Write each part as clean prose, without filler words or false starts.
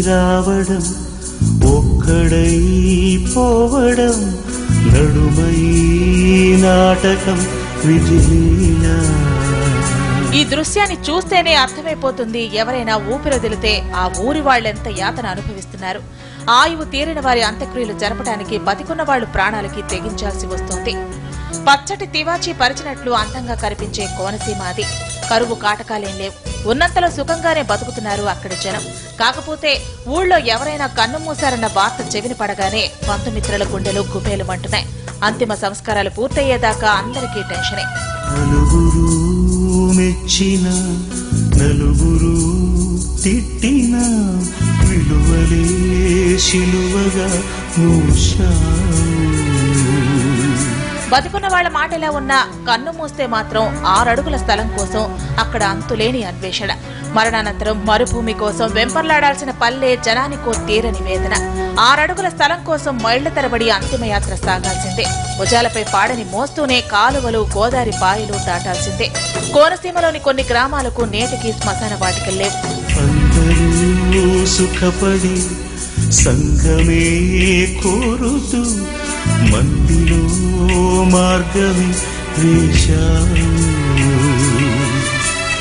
రావడం ఒక్కడై పోవడం నడుమై నాటకం విజిలీలా. ఈ దృశ్యాన్ని చూస్తేనే అర్థమైపోతుంది ఎవరైనా ఊపిరొదిలితే ఆ ఊరి వాళ్ళెంత యాతన అనుభవిస్తున్నారు. ఆయువు తీరిన వారి అంత్యక్రియలు జరపడానికి బతికున్న వాళ్లు ప్రాణాలకి తెగించాల్సి వస్తోంది. పచ్చటి తివాచీ పరిచినట్లు అందంగా కనిపించే కోనసీమ అది. కరువు కాటకాలేం లేవు. ఉన్నంతలో సుఖంగానే బతుకుతున్నారు అక్కడి జనం. కాకపోతే ఊళ్ళో ఎవరైనా కన్ను మూశారన్న వార్త చెవిని పడగానే బంధుమిత్రుల గుండెలు గుబేలుమంటున్నాయి. అంతిమ సంస్కారాలు పూర్తయ్యేదాకా అందరికీ టెన్షనే. నలుగురు మెచ్చిన నలుగురు తిట్టిన విలువలే శిలువగా బతికున్న వాళ్ల మాట ఎలా ఉన్నా కన్ను మూస్తే మాత్రం 6 అడుగుల స్థలం కోసం అక్కడ అంతులేని అన్వేషణ. మరణానంతరం మరుభూమి కోసం వెంపర్లాడాల్సిన పల్లె జనానికో తీరని వేదన. 6 అడుగుల స్థలం కోసం మైళ్ల తరబడి అంతిమయాత్ర సాగాల్సిందే. భుజాలపై పాడని మోస్తూనే కాలువలు గోదావరి పాయలు దాటాల్సిందే. కోనసీమలోని కొన్ని గ్రామాలకు నేటికి శ్మశాన వాటికల్లేవు. సుఖపడి సంగమే కోరుతూ మందిలో మార్గమే వేశారు.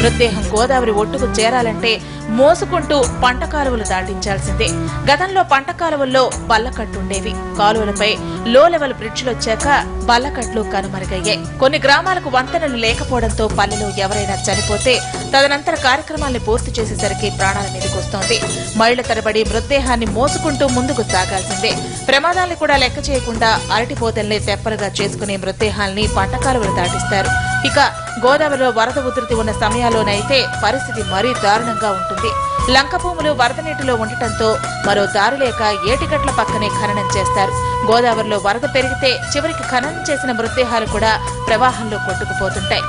మృతదేహం గోదావరి ఒడ్డుకు చేరాలంటే మోసుకుంటూ పంట కాలువలు దాటించాల్సిందే. గతంలో పంట కాలువల్లో బల్లకట్లుండేవి. కాలువలపై లో లెవెల్ బ్రిడ్జిలొచ్చాక బల్లకట్లు కనుమరుగయ్యాయి. కొన్ని గ్రామాలకు వంతెనలు లేకపోవడంతో పల్లెలో ఎవరైనా చనిపోతే తదనంతర కార్యక్రమాల్ని పూర్తి చేసేసరికి ప్రాణాల మీదకొస్తోంది. మైళ్ల తరబడి మృతదేహాన్ని మోసుకుంటూ ముందుకు సాగాల్సిందే. ప్రమాదాల్ని కూడా లెక్క చేయకుండా అరటిపోతల్ని తెప్పలుగా చేసుకునే మృతదేహాల్ని పంట కాలువలు దాటిస్తారు. ఇక గోదావరిలో వరద ఉధృతి ఉన్న సమయాల్లోనైతే పరిస్థితి మరీ దారుణంగా ఉంటుంది. లంక భూములు వరద నీటిలో ఉండటంతో మరో దారి లేక ఏటిగట్ల పక్కనే ఖననం చేస్తారు. గోదావరిలో వరద పెరిగితే చివరికి ఖననం చేసిన మృతదేహాలు కూడా ప్రవాహంలో కొట్టుకుపోతుంటాయి.